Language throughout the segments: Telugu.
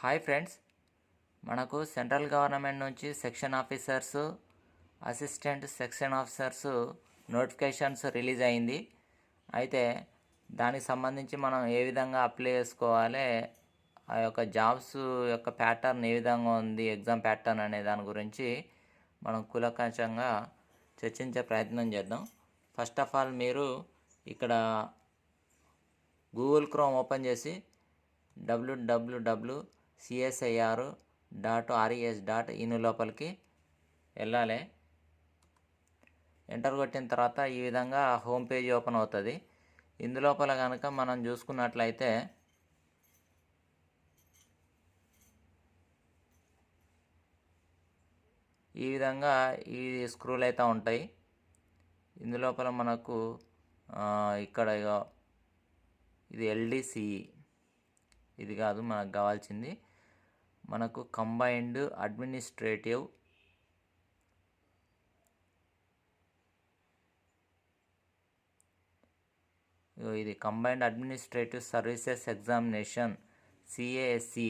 హాయ్ ఫ్రెండ్స్, మనకు సెంట్రల్ గవర్నమెంట్ నుంచి section officers, assistant section officers notifications release అయింది. అయితే దానికి సంబంధించి మనం ఏ విధంగా అప్లై చేసుకోవాలి, ఆ యొక్క జాబ్స్ యొక్క ప్యాటర్న్ ఏ విధంగా ఉంది, ఎగ్జామ్ ప్యాటర్న్ అనే దాని గురించి మనం కూలంకషంగా చర్చించే ప్రయత్నం చేద్దాం. ఫస్ట్ ఆఫ్ ఆల్ మీరు ఇక్కడ గూగుల్ క్రోమ్ ఓపెన్ చేసి www.csir.res.in లోపలికి వెళ్ళాలి. ఎంటర్ కొట్టిన తర్వాత ఈ విధంగా హోమ్ పేజ్ ఓపెన్ అవుతుంది. ఇందులోపల కనుక మనం చూసుకున్నట్లయితే ఈ విధంగా ఈ స్క్రోల్ అయితే ఉంటాయి. ఇందులోపల మనకు ఇక్కడ ఇది ఎల్డిసిఈ, ఇది కాదు మనకు కావాల్సింది. మనకు కంబైన్డ్ అడ్మినిస్ట్రేటివ్ ఇది కంబైన్డ్ అడ్మినిస్ట్రేటివ్ సర్వీసెస్ ఎగ్జామినేషన్ సిఏఎస్సి,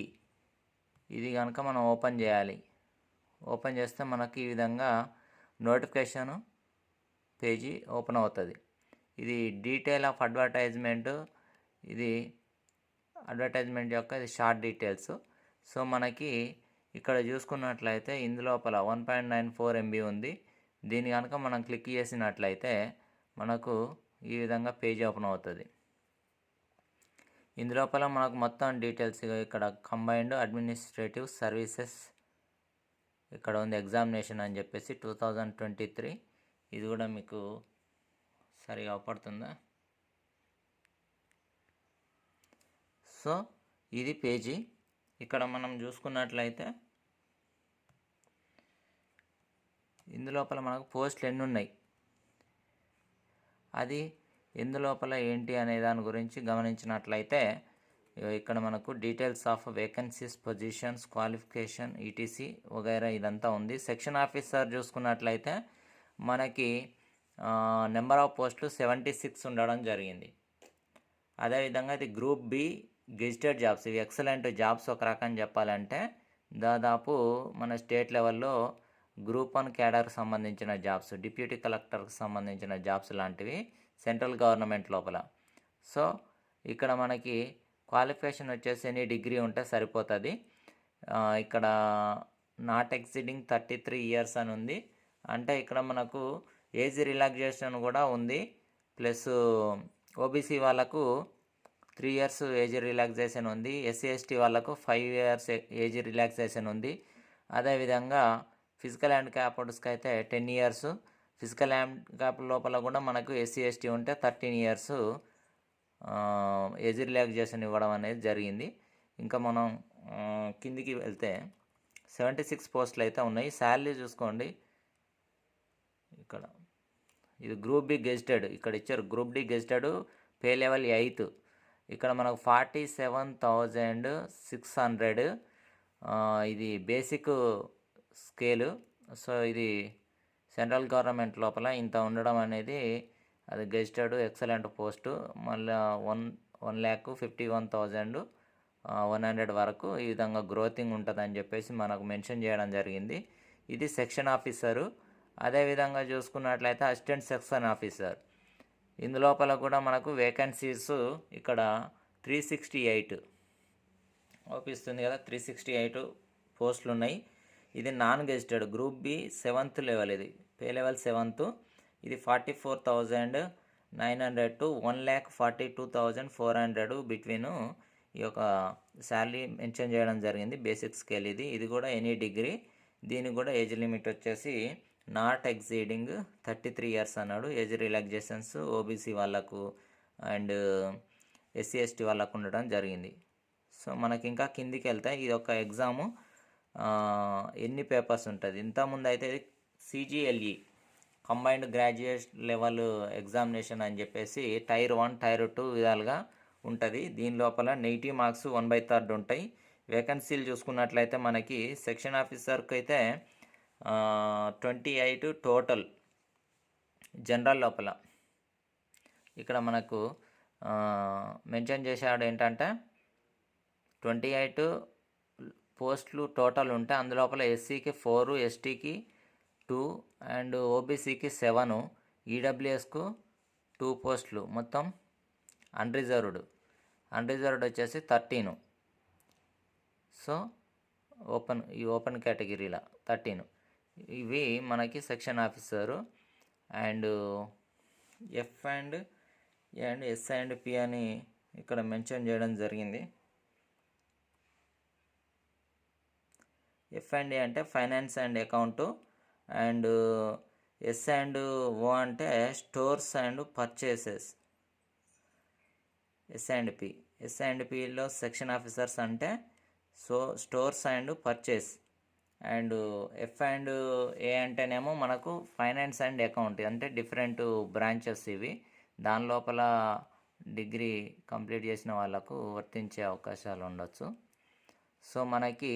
ఇది కనుక మనం ఓపెన్ చేయాలి. ఓపెన్ చేస్తే మనకి ఈ విధంగా నోటిఫికేషన్ పేజీ ఓపెన్ అవుతుంది. ఇది డీటెయిల్ ఆఫ్ అడ్వర్టైజ్మెంట్, ఇది అడ్వర్టైజ్మెంట్ యొక్క ఇది షార్ట్ డీటెయిల్స్. సో మనకి ఇక్కడ చూసుకున్నట్లయితే ఇందులోపల 1.94 MB ఉంది. దీని కనుక మనం క్లిక్ చేసినట్లయితే మనకు ఈ విధంగా పేజ్ ఓపెన్ అవుతుంది. ఇందులోపల మనకు మొత్తం డీటెయిల్స్ ఇక్కడ కంబైన్డ్ అడ్మినిస్ట్రేటివ్ సర్వీసెస్ ఇక్కడ ఉంది, ఎగ్జామినేషన్ అని చెప్పేసి 2023. ఇది కూడా మీకు సరిగా అవపడుతుందా? సో ఇది పేజీ. ఇక్కడ మనం చూసుకున్నట్లయితే ఇందులోపల మనకు పోస్టులు ఎన్ని ఉన్నాయి, అది ఇందులోపల ఏంటి అనే దాని గురించి గమనించినట్లయితే ఇక్కడ మనకు details of vacancies, positions, qualification, ETC వగైరా ఇదంతా ఉంది. సెక్షన్ ఆఫీసర్ చూసుకున్నట్లయితే మనకి నెంబర్ ఆఫ్ పోస్టులు 76 ఉండడం జరిగింది. అదేవిధంగా ఇది గ్రూప్ బి గెజిటెడ్ జాబ్స్, ఇవి ఎక్సలెంట్ జాబ్స్. ఒక రకం చెప్పాలంటే దాదాపు మన స్టేట్ లెవెల్లో గ్రూప్ 1 క్యాడర్కి సంబంధించిన జాబ్స్, డిప్యూటీ కలెక్టర్కి సంబంధించిన జాబ్స్ లాంటివి సెంట్రల్ గవర్నమెంట్ లోపల. సో ఇక్కడ మనకి క్వాలిఫికేషన్ వచ్చేసి ఎనీ డిగ్రీ ఉంటే సరిపోతుంది. ఇక్కడ నాట్ ఎక్సీడింగ్ 33 years అని ఉంది. అంటే ఇక్కడ మనకు ఏజ్ రిలాక్సేషన్ కూడా ఉంది. ప్లస్ ఓబీసీ వాళ్ళకు 3 years ఏజ్ రిలాక్సేషన్ ఉంది. ఎస్సీ ఎస్టీ వాళ్ళకు 5 years ఏజ్ రిలాక్సేషన్ ఉంది. అదేవిధంగా ఫిజికల్ హ్యాండిక్యాప్డ్స్కి అయితే 10 years, ఫిజికల్ హ్యాండిక్యాప్ లోపల కూడా మనకు ఎస్సీ ఎస్టీ ఉంటే 13 years ఏజ్ రిలాక్సేషన్ ఇవ్వడం అనేది జరిగింది. ఇంకా మనం కిందికి వెళ్తే 76 పోస్టులు అయితే ఉన్నాయి. శాలరీ చూసుకోండి, ఇక్కడ ఇది గ్రూప్ బి గెజిటెడ్, ఇక్కడ ఇచ్చారు group D gazetted, pay level 8. ఇక్కడ మనకు 47,600 ఇది బేసిక్ స్కేలు. సో ఇది సెంట్రల్ గవర్నమెంట్ లోపల ఇంత ఉండడం అనేది అది గెజిటెడ్ ఎక్సలెంట్ పోస్టు. మళ్ళీ 1,51,100 వరకు ఈ విధంగా గ్రోతింగ్ ఉంటుందని చెప్పేసి మనకు మెన్షన్ చేయడం జరిగింది. ఇది సెక్షన్ ఆఫీసరు. అదేవిధంగా చూసుకున్నట్లయితే అసిస్టెంట్ సెక్షన్ ఆఫీసర్, ఇందులోపల కూడా మనకు వేకెన్సీస్ ఇక్కడ 368 ఓపిస్తుంది కదా, 368 పోస్టులు ఉన్నాయి. ఇది non gazetted group B 7th level, ఇది పే లెవెల్ 7th. ఇది 44,900 to 1,42,400 బిట్వీన్ ఈ యొక్క శాలరీ మెన్షన్ చేయడం జరిగింది. బేసిక్ స్కేల్ ఇది. ఇది కూడా ఎనీ డిగ్రీ. దీనికి కూడా ఏజ్ లిమిట్ వచ్చేసి నాట్ ఎక్సీడింగ్ 33 years అన్నాడు. ఏజ్ రిలాక్సేషన్స్ ఓబీసీ వాళ్ళకు అండ్ ఎస్సీ ఎస్టీ వాళ్ళకు ఉండడం జరిగింది. సో మనకి ఇంకా కిందికి వెళ్తే ఇది ఒక ఎగ్జాము ఎన్ని పేపర్స్ ఉంటుంది. ఇంతకుముందు అయితే సిజిఎల్ఈ కంబైన్డ్ గ్రాడ్యుయేట్ లెవెల్ ఎగ్జామినేషన్ అని చెప్పేసి టైర్ 1, టైర్ 2 విధాలుగా ఉంటుంది. దీని లోపల నెగిటివ్ మార్క్స్ 1/3 ఉంటాయి. వేకెన్సీలు చూసుకున్నట్లయితే మనకి సెక్షన్ ఆఫీసర్కి అయితే 28 టోటల్ జనరల్ లోపల. ఇక్కడ మనకు మెన్షన్ చేశాడు ఏంటంటే 28 పోస్టులు టోటల్ ఉంటే అందులోపల ఎస్సీకి 4, ఎస్టీకి 2 అండ్ ఓబీసీకి 7, ఈడబ్ల్యూఎస్కు 2 పోస్టులు, మొత్తం అన్రిజర్వ్డ్ వచ్చేసి 13. సో ఓపెన్ కేటగిరీలో 13. ఇవి మనకి section officer. And F and S and P అని ఇక్కడ మెన్షన్ చేయడం జరిగింది. ఎఫ్ అండ్ ఏ అంటే finance and account, and S and O అంటే stores and purchases. S and పిలో సెక్షన్ ఆఫీసర్స్ అంటే stores and purchase. And F and A అంటేనేమో మనకు ఫైనాన్స్ అండ్ అకౌంట్, అంటే డిఫరెంట్ బ్రాంచెస్ ఇవి. దాని లోపల డిగ్రీ కంప్లీట్ చేసిన వాళ్ళకు వర్తించే అవకాశాలు ఉండొచ్చు. సో మనకి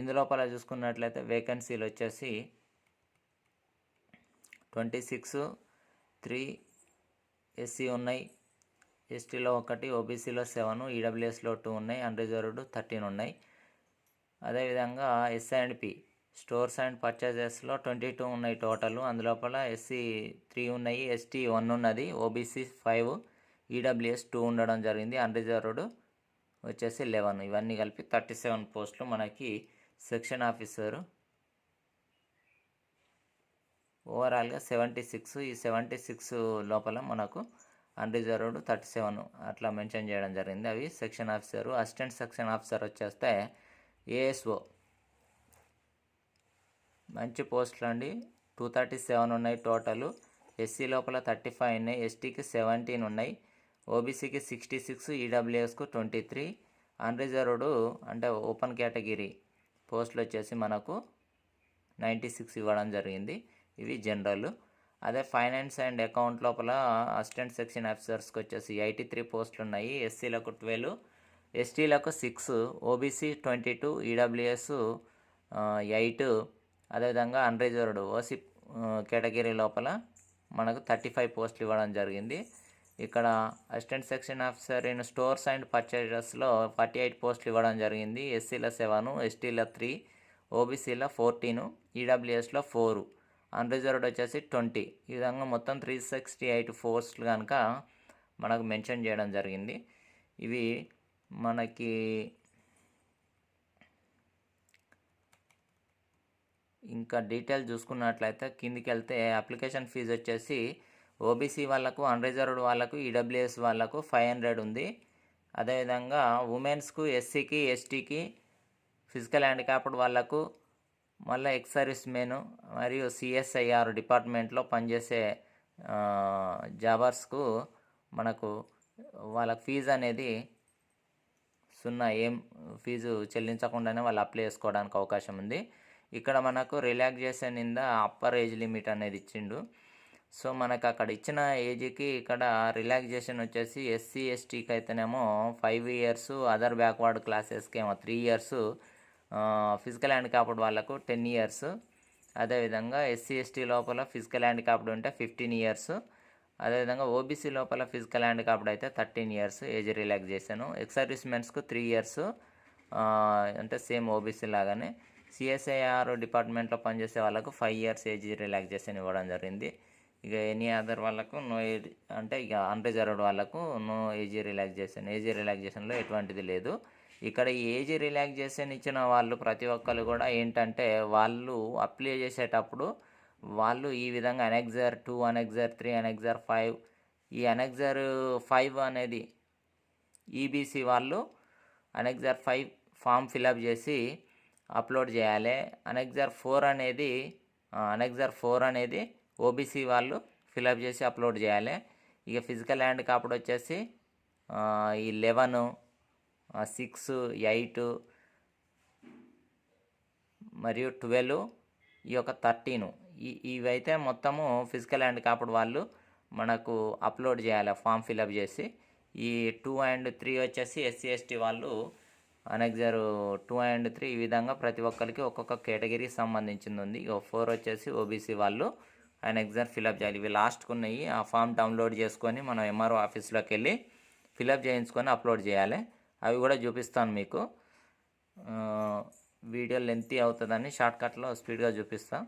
ఇందులోపల చూసుకున్నట్లయితే వేకెన్సీలు వచ్చేసి 26, 3 ఎస్సీ ఉన్నాయి, ఎస్టీలో 1, ఓబీసీలో 7, ఈడబ్ల్యూఎస్లో 2 ఉన్నాయి, అన్రిజర్వ్డ్ 13 ఉన్నాయి. అదేవిధంగా S and P stores and పర్చేజెస్లో 22 ఉన్నాయి టోటల్. అందులోపల ఎస్సీ 3 ఉన్నాయి, ఎస్టీ 1 ఉన్నది, ఓబీసీ 5, ఈడబ్ల్యూఎస్ 2 ఉండడం జరిగింది, అన్రిజర్వ్డ్ వచ్చేసి 11. ఇవన్నీ కలిపి 37 పోస్టులు మనకి సెక్షన్ ఆఫీసరు. ఓవరాల్గా 76. ఈ 76 లోపల మనకు అన్రిజర్వ్డ్ 37 అట్లా మెన్షన్ చేయడం జరిగింది. అవి section officer. Assistant section officer వచ్చేస్తే ఏఎస్ఓ మంచి పోస్టులు అండి. 237 ఉన్నాయి టోటలు. ఎస్సీ లోపల 35 ఉన్నాయి, ఎస్టీకి 17 ఉన్నాయి, ఓబీసీకి 66, ఈడబ్ల్యూఎస్కు 23, అన్రిజర్వ్డ్ అంటే ఓపెన్ కేటగిరీ పోస్టులు వచ్చేసి మనకు 96 ఇవ్వడం జరిగింది. ఇవి జనరల్. అదే ఫైనాన్స్ అండ్ అకౌంట్ లోపల అసిస్టెంట్ సెక్షన్ ఆఫీసర్స్కి వచ్చేసి 83 పోస్టులు ఉన్నాయి. ఎస్సీలకు 12, ఎస్టీలకు 6, ఓబీసీ 22, ఈడబ్ల్యూఎస్ 8. అదేవిధంగా అన్రిజర్వ్డ్ ఓసీ కేటగిరీ లోపల మనకు 35 పోస్టులు ఇవ్వడం జరిగింది. ఇక్కడ assistant section officer in stores and పర్చేజెస్లో 48 పోస్టులు ఇవ్వడం జరిగింది. ఎస్సీలో 7, ఎస్టీలో 3, ఓబీసీలో 14, ఈడబ్ల్యూఎస్లో 4, అన్రిజర్వ్డ్ వచ్చేసి 20. ఈ విధంగా మొత్తం 368 పోస్టులు కనుక మనకు మెన్షన్ చేయడం జరిగింది. ఇవి మనకి ఇంకా డీటెయిల్ చూసుకున్నట్లయితే కిందికి వెళ్తే అప్లికేషన్ ఫీజు వచ్చేసి ఓబీసీ వాళ్ళకు, అన్రిజర్వ్డ్ వాళ్ళకు, ఈడబ్ల్యూఎస్ వాళ్ళకు 500 ఉంది. అదేవిధంగా ఉమెన్స్కు, ఎస్సీకి, ఎస్టీకి, ఫిజికల్ హ్యాండిక్యాప్డ్ వాళ్ళకు, మళ్ళీ ఎక్స్ సర్వీస్ మెన్ మరియు సిఎస్ఐఆర్ డిపార్ట్మెంట్లో పనిచేసే జాబర్స్కు మనకు వాళ్ళకి ఫీజు అనేది 0, ఏం ఫీజు చెల్లించకుండానే వాళ్ళు అప్లై చేసుకోవడానికి అవకాశం ఉంది. ఇక్కడ మనకు relaxation in the upper age limit అనేది ఇచ్చిండు. సో మనకు అక్కడ ఇచ్చిన ఏజ్కి ఇక్కడ రిలాక్సేషన్ వచ్చేసి ఎస్సీ ఎస్టీకి అయితేనేమో 5 years, అదర్ బ్యాక్వర్డ్ క్లాసెస్కి ఏమో 3 years, ఫిజికల్ హ్యాండిక్యాప్డ్ వాళ్ళకు 10 years. అదేవిధంగా ఎస్సీ ఎస్టీ లోపల ఫిజికల్ హ్యాండిక్యాప్డ్ ఉంటే 15 years. అదేవిధంగా ఓబీసీ లోపల ఫిజికల్ హ్యాండిక్యాప్డ్ అయితే 13 years age relaxation. Ex service మెన్స్కు 3 years, అంటే సేమ్ ఓబీసీ లాగానే. సిఎస్ఐఆర్ డిపార్ట్మెంట్లో పనిచేసే వాళ్ళకు 5 years ఏజ్ రిలాక్సేషన్ ఇవ్వడం జరిగింది. ఇక ఎనీ అదర్ వాళ్ళకు నో ఏజ్, అంటే ఇక అన్రిజర్వ్డ్ వాళ్ళకు నో ఏజ్ రిలాక్సేషన్. ఏజ్ రిలాక్సేషన్లో ఎటువంటిది లేదు. ఇక్కడ ఈ ఏజ్ రిలాక్సేషన్ ఇచ్చిన వాళ్ళు ప్రతి ఒక్కరు కూడా ఏంటంటే వాళ్ళు అప్లై చేసేటప్పుడు వాళ్ళు ఈ విధంగా అనెక్సర్ 2, అనెక్సర్ 3, అనెక్సర్ 5, ఈ అనెక్సర్ 5 అనేది ఈబీసీ వాళ్ళు అనెక్సర్ 5 ఫామ్ ఫిలప్ చేసి అప్లోడ్ చేయాలి. అనెక్సర్ 4 అనేది ఓబీసీ వాళ్ళు ఫిలప్ చేసి అప్లోడ్ చేయాలి. ఇక ఫిజికల్ హ్యాండిక్యాప్డ్ వచ్చేసి ఈ 11, 6, 8 మరియు 12, ఈ యొక్క 13 ఇవైతే మొత్తము ఫిజికల్ హ్యాండిక్యాప్డ్ వాళ్ళు మనకు అప్లోడ్ చేయాలి ఫామ్ ఫిలప్ చేసి. ఈ 2 and 3 వచ్చేసి ఎస్సీ ఎస్టీ వాళ్ళు అనెక్సర్ 2 and 3 ఈ విధంగా ప్రతి ఒక్కరికి ఒక్కొక్క కేటగిరీకి సంబంధించింది ఉంది. 4 వచ్చేసి ఓబీసీ వాళ్ళు అనెక్సర్ ఫిలప్ చేయాలి. ఇవి లాస్ట్కి ఉన్నాయి. ఆ ఫామ్ డౌన్లోడ్ చేసుకొని మనం ఎంఆర్ఓ ఆఫీస్లోకి వెళ్ళి ఫిలప్ చేయించుకొని అప్లోడ్ చేయాలి. అవి కూడా చూపిస్తాను మీకు. వీడియో లెంతీ అవుతుందని షార్ట్కట్లో స్పీడ్గా చూపిస్తా.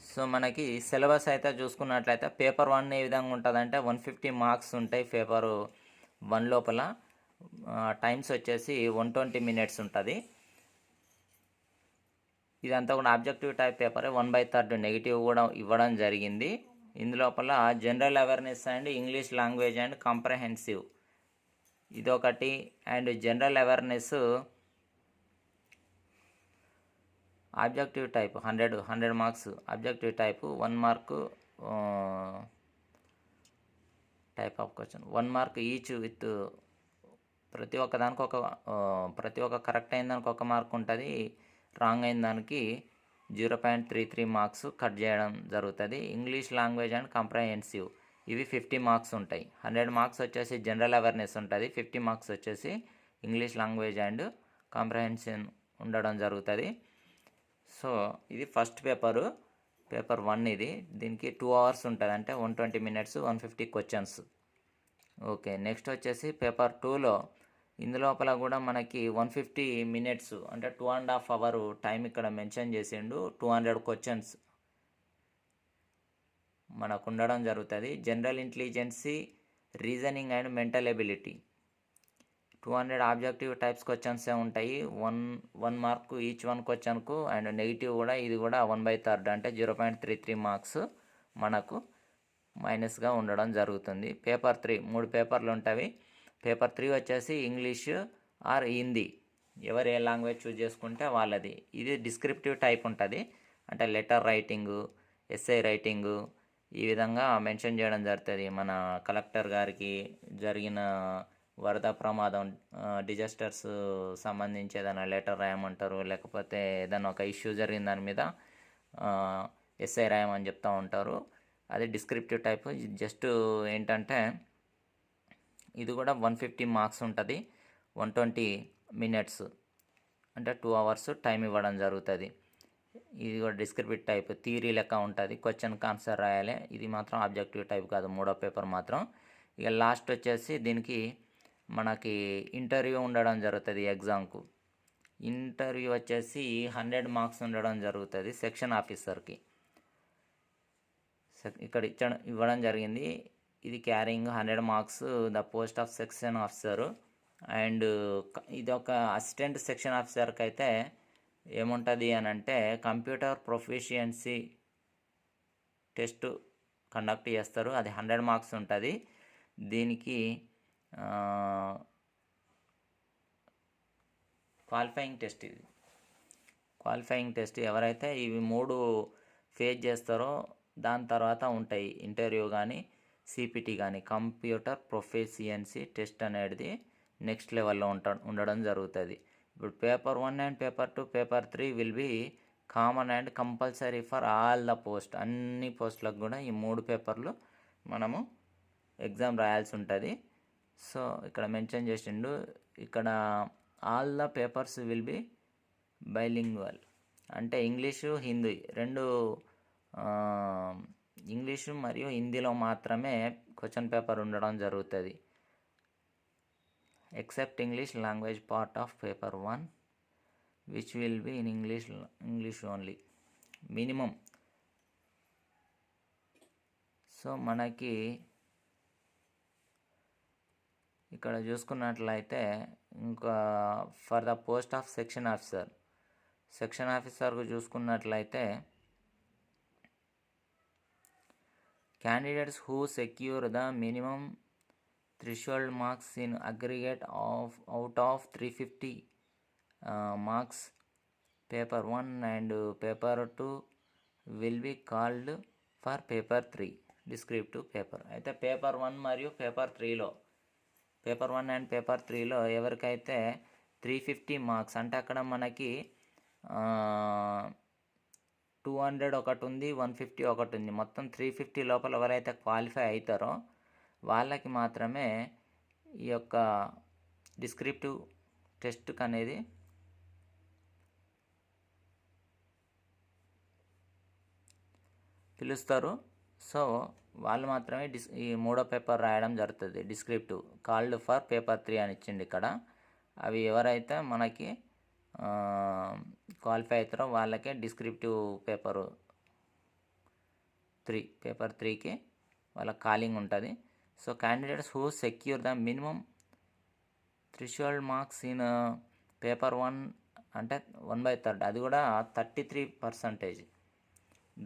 సో మనకి సిలబస్ అయితే చూసుకున్నట్లయితే పేపర్ 1 ఏ విధంగా ఉంటుందంటే 150 మార్క్స్ ఉంటాయి పేపర్ 1 లోపల. టైమ్స్ వచ్చేసి 120 మినిట్స్ ఉంటుంది. ఇదంతా కూడా ఆబ్జెక్టివ్ టైప్ పేపరే. 1/3 నెగిటివ్ కూడా ఇవ్వడం జరిగింది. ఇందులోపల general awareness and English language and comprehensive ఇదొకటి. And general awareness objective type 100 marks objective type, 1 mark type of question, 1 mark each with ప్రతి ఒక్క దానికి ప్రతి ఒక్క కరెక్ట్ అయిన దానికి 1 మార్క్ ఉంటుంది, రాంగ్ అయిన దానికి 0.33 మార్క్స్ కట్ చేయడం జరుగుతుంది. ఇంగ్లీష్ లాంగ్వేజ్ అండ్ కాంప్రహెన్సివ్ ఇవి 50 మార్క్స్ ఉంటాయి. 100 మార్క్స్ వచ్చేసి జనరల్ అవేర్నెస్ ఉంటుంది, 50 మార్క్స్ వచ్చేసి ఇంగ్లీష్ లాంగ్వేజ్ అండ్ కాంప్రహెన్షన్ ఉండడం జరుగుతుంది. సో ఇది ఫస్ట్ పేపర్ 1 ఇది. దీనికి 2 అవర్స్ ఉంటుంది, అంటే 120 మినిట్స్ 150 క్వశ్చన్స్. ఓకే, నెక్స్ట్ వచ్చేసి పేపర్ 2లో ఇందులోపల కూడా మనకి 150 మినిట్స్ అంటే 2.5 అవర్ టైం ఇక్కడ మెన్షన్ చేసిండు. 200 క్వశ్చన్స్ మనకు ఉండడం జరుగుతుంది. General intelligence, reasoning and mental ability 200 objective types questions ఉంటాయి. 1 మార్క్ ఈచ్ 1 క్వశ్చన్కు. అండ్ నెగిటివ్ కూడా ఇది కూడా 1/3 అంటే 0.33 మార్క్స్ మనకు మైనస్గా ఉండడం జరుగుతుంది. పేపర్ 3 3 పేపర్లు ఉంటాయి. పేపర్ 3 వచ్చేసి ఇంగ్లీష్ ఆర్ హిందీ, ఎవరు ఏ లాంగ్వేజ్ చూస్ చేసుకుంటే వాళ్ళది. ఇది డిస్క్రిప్టివ్ టైప్ ఉంటుంది, అంటే లెటర్ రైటింగు, ఎస్ఐ రైటింగు ఈ విధంగా మెన్షన్ చేయడం జరుగుతుంది. మన కలెక్టర్ గారికి జరిగిన వరద ప్రమాదం, డిజాస్టర్స్ సంబంధించి ఏదైనా లెటర్ రాయమంటారు, లేకపోతే ఏదైనా ఒక ఇష్యూ జరిగిన దాని మీద ఎస్ఐ రాయమని చెప్తూ ఉంటారు. అది డిస్క్రిప్టివ్ టైప్. జస్ట్ ఏంటంటే ఇది కూడా 150 మార్క్స్ ఉంటుంది, 120 మినిట్స్ అంటే 2 అవర్స్ టైం ఇవ్వడం జరుగుతుంది. ఇది కూడా డిస్క్రిప్టివ్ టైప్, థియరీ లెక్క ఉంటుంది, క్వశ్చన్కి ఆన్సర్ రాయాలి. ఇది మాత్రం ఆబ్జెక్టివ్ టైప్ కాదు, 3వ పేపర్ మాత్రం. ఇక లాస్ట్ వచ్చేసి దీనికి మనకి ఇంటర్వ్యూ ఉండడం జరుగుతుంది. ఎగ్జామ్కు ఇంటర్వ్యూ వచ్చేసి 100 మార్క్స్ ఉండడం జరుగుతుంది సెక్షన్ ఆఫీసర్కి. ఇక్కడ ఇవ్వడం జరిగింది. ఇది carrying 100 marks the post of section officer. And ఇది ఒక అసిస్టెంట్ సెక్షన్ ఆఫీసర్కి అయితే ఏముంటుంది అని అంటే కంప్యూటర్ ప్రొఫిషియన్సీ టెస్ట్ కండక్ట్ చేస్తారు, అది 100 మార్క్స్ ఉంటుంది. దీనికి క్వాలిఫైయింగ్ టెస్ట్. ఇది క్వాలిఫైయింగ్ టెస్ట్. ఎవరైతే ఇవి 3 ఫేస్ చేస్తారో దాని తర్వాత ఉంటాయి ఇంటర్వ్యూ కానీ సిపిటి కానీ. కంప్యూటర్ ప్రొఫిషియన్సీ టెస్ట్ అనేది నెక్స్ట్ లెవెల్లో ఉండడం జరుగుతుంది. ఇప్పుడు paper 1 and paper 2, paper 3 will be common and compulsory for all the post. అన్ని పోస్టులకు కూడా ఈ 3 పేపర్లు మనము ఎగ్జామ్ రాయాల్సి ఉంటుంది. సో ఇక్కడ మెన్షన్ చేసిండు, ఇక్కడ all the papers will be bilingual, అంటే ఇంగ్లీషు హిందీ రెండు, ఇంగ్లీషు మరియు హిందీలో మాత్రమే క్వశ్చన్ పేపర్ ఉండడం జరుగుతుంది. Except English language part of paper 1 which will be in English only minimum. So మనకి ఇక్కడ చూసుకున్నట్లయితే ఇంకా for the post of section ఆఫీసర్కు చూసుకున్నట్లయితే candidates who secure the minimum threshold marks in aggregate out of 350 marks paper 1 and paper 2 will be called for paper 3 descriptive paper. అయితే పేపర్ 1 మరియు పేపర్ 3లో పేపర్ 1 అండ్ పేపర్ 3లో ఎవరికైతే 350 మార్క్స్ అంటే అక్కడ మనకి 200 ఒకటి ఉంది, 150 ఒకటి ఉంది, మొత్తం 350 లోపల ఎవరైతే క్వాలిఫై అవుతారో వాళ్ళకి మాత్రమే ఈ యొక్క డిస్క్రిప్టివ్ టెస్ట్కి అనేది పిలుస్తారు. సో వాళ్ళు మాత్రమే ఈ 3వ పేపర్ రాయడం జరుగుతుంది. డిస్క్రిప్టివ్ కాల్డ్ ఫర్ పేపర్ 3 అని ఇచ్చింది ఇక్కడ. అవి ఎవరైతే మనకి క్వాలిఫై అవుతారో వాళ్ళకే డిస్క్రిప్టివ్ పేపర్ 3కి వాళ్ళ కాలింగ్ ఉంటుంది. So candidates who secure the minimum threshold marks in paper 1 అంటే 1/3, అది కూడా 33%,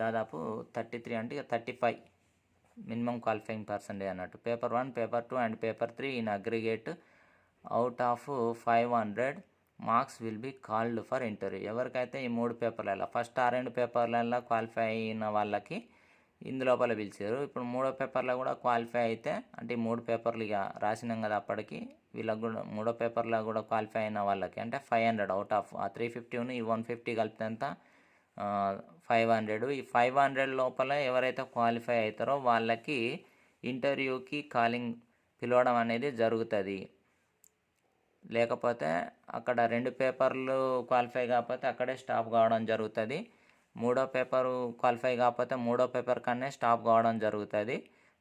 దాదాపు 33 అంటే 35 మినిమం క్వాలిఫైయింగ్ పర్సంటేజ్ అన్నట్టు. Paper 1, paper 2 and paper 3 in aggregate out of 500 marks will be called for interview. ఎవరికైతే ఈ 3 పేపర్లలో ఫస్ట్ 2 పేపర్లలో క్వాలిఫై అయిన వాళ్ళకి ఇందులోపల పిలిచారు. ఇప్పుడు 3వ పేపర్లో కూడా క్వాలిఫై అయితే, అంటే ఈ 3 పేపర్లు ఇక రాసినాం కదా అప్పటికి, వీళ్ళకి కూడా 3వ పేపర్లో కూడా క్వాలిఫై అయిన వాళ్ళకి అంటే 500 అవుట్ ఆఫ్ ఆ 350ని ఈ 150 కలిపితే ఎంత 500. ఈ 500 లోపల ఎవరైతే క్వాలిఫై అవుతారో వాళ్ళకి ఇంటర్వ్యూకి కాలింగ్ పిలవడం అనేది జరుగుతుంది. లేకపోతే అక్కడ 2 పేపర్లు క్వాలిఫై కాకపోతే అక్కడే స్టాప్ కావడం జరుగుతుంది. 3వ పేపరు క్వాలిఫై కాకపోతే 3వ పేపర్ కన్నా స్టాప్ కావడం జరుగుతుంది.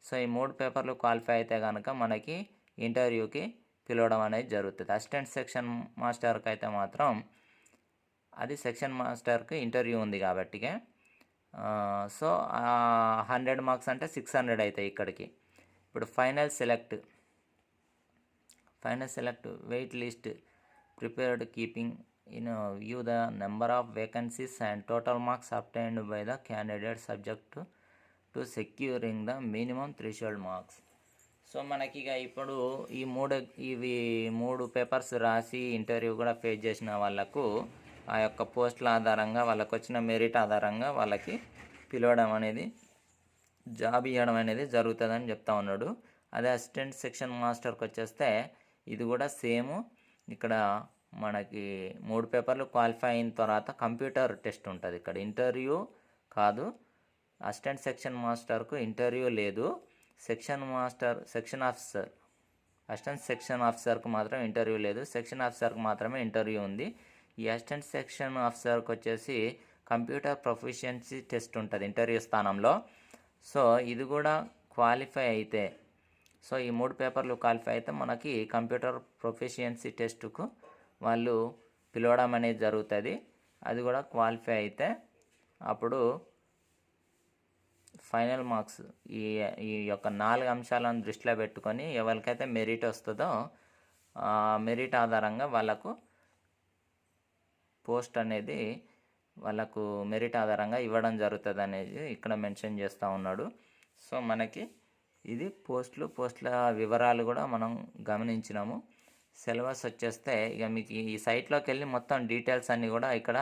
సో ఈ 3 పేపర్లు క్వాలిఫై అయితే కనుక మనకి ఇంటర్వ్యూకి పిలవడం అనేది జరుగుతుంది. అసిస్టెంట్ సెక్షన్ మాస్టర్కి అయితే మాత్రం అది సెక్షన్ మాస్టర్కి ఇంటర్వ్యూ ఉంది కాబట్టి సో 100 మార్క్స్ అంటే 600 అవుతాయి ఇక్కడికి. ఇప్పుడు final select wait list prepared keeping in view the number of vacancies and total marks obtained by the candidate subject to securing the minimum threshold marks. So మనకి ఇక ఇప్పుడు ఇవి మూడు పేపర్స్ రాసి ఇంటర్వ్యూ కూడా ఫేస్ చేసిన వాళ్ళకు ఆ యొక్క పోస్టుల ఆధారంగా వాళ్ళకు వచ్చిన మెరిట్ ఆధారంగా వాళ్ళకి పిలవడం అనేది, జాబ్ ఇవ్వడం అనేది జరుగుతుందని చెప్తా ఉన్నాడు. అదే అసిస్టెంట్ సెక్షన్ మాస్టర్కి వచ్చేస్తే ఇది కూడా సేమ్. ఇక్కడ మనకి 3 పేపర్లు క్వాలిఫై అయిన తర్వాత కంప్యూటర్ టెస్ట్ ఉంటుంది. ఇక్కడ ఇంటర్వ్యూ కాదు. అసిస్టెంట్ సెక్షన్ మాస్టర్కు ఇంటర్వ్యూ లేదు. అసిస్టెంట్ సెక్షన్ ఆఫీసర్కు మాత్రం ఇంటర్వ్యూ లేదు. సెక్షన్ ఆఫీసర్కు మాత్రమే ఇంటర్వ్యూ ఉంది. ఈ అసిస్టెంట్ సెక్షన్ ఆఫీసర్కి వచ్చేసి కంప్యూటర్ ప్రొఫిషియన్సీ టెస్ట్ ఉంటుంది ఇంటర్వ్యూ స్థానంలో. సో ఇది కూడా క్వాలిఫై అయితే, సో ఈ 3 పేపర్లు క్వాలిఫై అయితే మనకి కంప్యూటర్ ప్రొఫిషియన్సీ టెస్టుకు వాళ్ళు పిలవడం అనేది జరుగుతుంది. అది కూడా క్వాలిఫై అయితే అప్పుడు ఫైనల్ మార్క్స్ ఈ యొక్క 4 అంశాలను దృష్టిలో పెట్టుకొని ఎవరికైతే మెరిట్ వస్తుందో ఆ మెరిట్ ఆధారంగా వాళ్ళకు పోస్ట్ అనేది వాళ్ళకు మెరిట్ ఆధారంగా ఇవ్వడం జరుగుతుంది అనేది ఇక్కడ మెన్షన్ చేస్తూ ఉన్నాడు. సో మనకి ఇది పోస్టుల వివరాలు కూడా మనం గమనించినాము. సిలబస్ వచ్చేస్తే ఇక మీకు ఈ సైట్లోకి వెళ్ళి మొత్తం డీటెయిల్స్ అన్నీ కూడా ఇక్కడ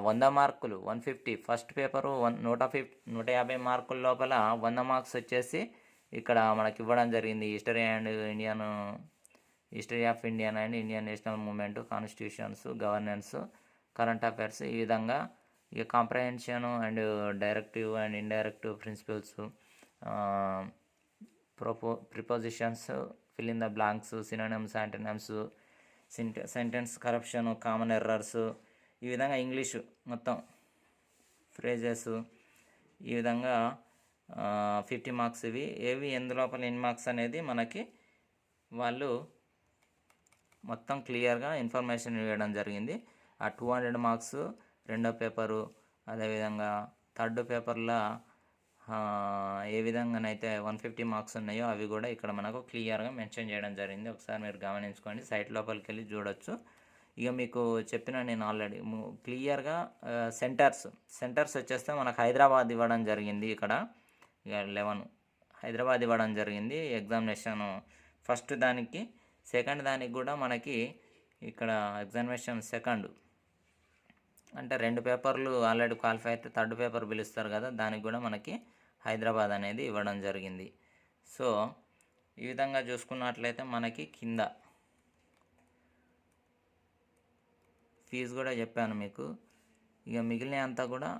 100 మార్కులు 150 ఫస్ట్ పేపరు 150 మార్కుల లోపల 100 మార్క్స్ వచ్చేసి ఇక్కడ మనకి ఇవ్వడం జరిగింది. History of Indian and Indian national movement, constitutions, governance, current affairs, ఈ విధంగా ఇక comprehension and directive and indirective principles, prepositions, fill in the blanks, synonyms, antonyms, sentence corruption, common errors, ఈ విధంగా ఇంగ్లీషు మొత్తం ఫ్రేజెస్, ఈ విధంగా 50 మార్క్స్ ఏవి ఎందులోపల ఎన్ని మార్క్స్ అనేది మనకి వాళ్ళు మొత్తం క్లియర్గా ఇన్ఫర్మేషన్ ఇవ్వడం జరిగింది. ఆ 200 మార్క్స్ రెండో పేపరు, అదేవిధంగా థర్డ్ పేపర్లో ఏ విధంగానైతే 150 మార్క్స్ ఉన్నాయో అవి కూడా ఇక్కడ మనకు క్లియర్గా మెన్షన్ చేయడం జరిగింది. ఒకసారి మీరు గమనించుకోండి, సైట్ లోపలికి వెళ్ళి చూడొచ్చు. ఇక మీకు చెప్పిన నేను ఆల్రెడీ క్లియర్గా సెంటర్స్ వచ్చేస్తే మనకు హైదరాబాద్ ఇవ్వడం జరిగింది. ఇక్కడ ఇక 11 హైదరాబాద్ ఇవ్వడం జరిగింది ఎగ్జామినేషన్ ఫస్ట్ దానికి. సెకండ్ దానికి కూడా మనకి ఇక్కడ ఎగ్జామినేషన్ సెకండ్ అంటే 2 పేపర్లు ఆల్రెడీ క్వాలిఫై అయితే థర్డ్ పేపర్ పిలుస్తారు కదా, దానికి కూడా మనకి హైదరాబాద్ అనేది ఇవ్వడం జరిగింది. సో ఈ విధంగా చూసుకున్నట్లయితే మనకి కింద ఫీజు కూడా చెప్పాను మీకు. ఇక మిగిలిన అంతా కూడా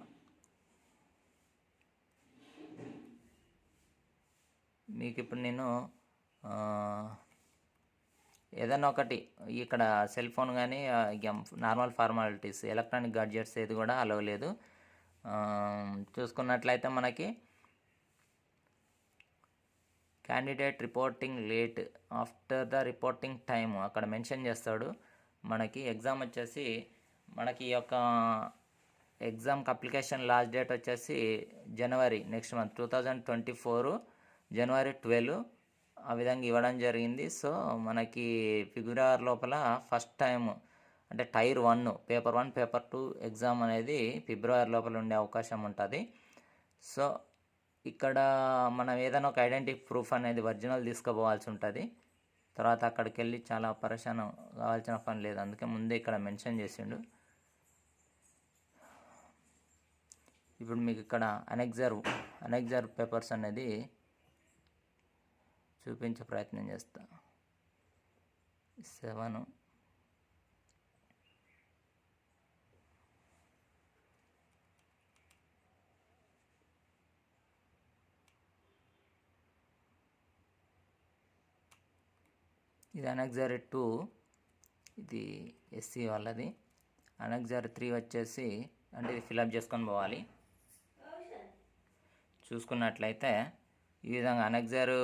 మీకు ఇప్పుడు నేను ఏదైనా ఒకటి ఇక్కడ సెల్ ఫోన్ కానీ నార్మల్ ఫార్మాలిటీస్, ఎలక్ట్రానిక్ గాడ్జెట్స్ ఏది కూడా అలవ్ లేదు. చూసుకున్నట్లయితే మనకి candidate reporting late after the reporting time అక్కడ మెన్షన్ చేస్తాడు. మనకి ఎగ్జామ్ వచ్చేసి మనకి ఈ యొక్క ఎగ్జామ్కి అప్లికేషన్ లాస్ట్ డేట్ వచ్చేసి జనవరి నెక్స్ట్ మంత్ 2024 జనవరి 12 ఆ విధంగా ఇవ్వడం జరిగింది. సో మనకి ఫిబ్రవరి లోపల ఫస్ట్ టైం అంటే టైర్ 1 పేపర్ 1 పేపర్ 2 ఎగ్జామ్ అనేది ఫిబ్రవరి లోపల ఉండే అవకాశం ఉంటుంది. సో ఇక్కడ మనం ఏదైనా ఒక ఐడెంటిటీ ప్రూఫ్ అనేది ఒరిజినల్ తీసుకుపోవాల్సి ఉంటుంది. తర్వాత అక్కడికి వెళ్ళి చాలా పరేషాన్ కావాల్సిన పని లేదు, అందుకే ముందే ఇక్కడ మెన్షన్ చేసిండు. ఇప్పుడు మీకు ఇక్కడ అనెక్జర్ పేపర్స్ అనేది చూపించే ప్రయత్నం చేస్తా. 7 ఇది అనెక్జర్ 2, ఇది ఎస్సీ వాళ్ళది. అనెక్జర్ 3 వచ్చేసి అంటే ఇది ఫిలప్ చేసుకొని పోవాలి. చూసుకున్నట్లయితే ఈ విధంగా అనెక్జర్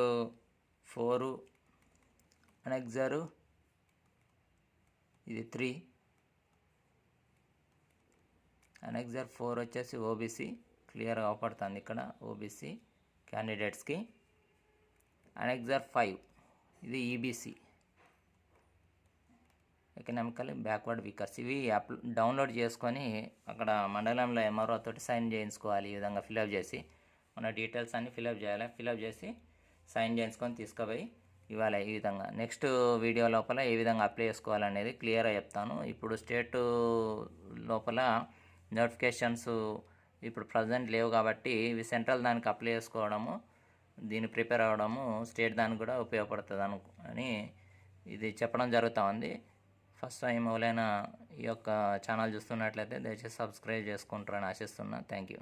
4, అనెక్జర్ ఇది 3, అనెక్జర్ 4 వచ్చేసి ఓబీసీ క్లియర్గా అవపడుతుంది ఇక్కడ ఓబీసీ క్యాండిడేట్స్కి. అనెక్జర్ 5 ఇది ఈబీసీ ఎకనామికల్లీ బ్యాక్వర్డ్ వీకర్స్. ఇవి డౌన్లోడ్ చేసుకొని అక్కడ మండలంలో ఎంఆర్ఓ తోటి సైన్ చేయించుకోవాలి. ఈ విధంగా ఫిలప్ చేసి మన డీటెయిల్స్ అన్నీ ఫిలప్ చేయాలి. ఫిలప్ చేసి సైన్ చేయించుకొని తీసుకుపోయి ఇవ్వాలి. ఈ విధంగా నెక్స్ట్ వీడియో లోపల ఏ విధంగా అప్లై చేసుకోవాలనేది క్లియర్గా చెప్తాను. ఇప్పుడు స్టేట్ లోపల నోటిఫికేషన్స్ ఇప్పుడు ప్రజెంట్ లేవు కాబట్టి ఇవి సెంట్రల్ దానికి అప్లై చేసుకోవడము, దీన్ని ప్రిపేర్ అవ్వడము స్టేట్ దానికి కూడా ఉపయోగపడుతుంది అని ఇది చెప్పడం జరుగుతూ ఉంది. ఫస్ట్ టైం ఎవరైనా ఈ యొక్క ఛానల్ చూస్తున్నట్లయితే దయచేసి సబ్స్క్రైబ్ చేసుకుంటారని ఆశిస్తున్నా. Thank you.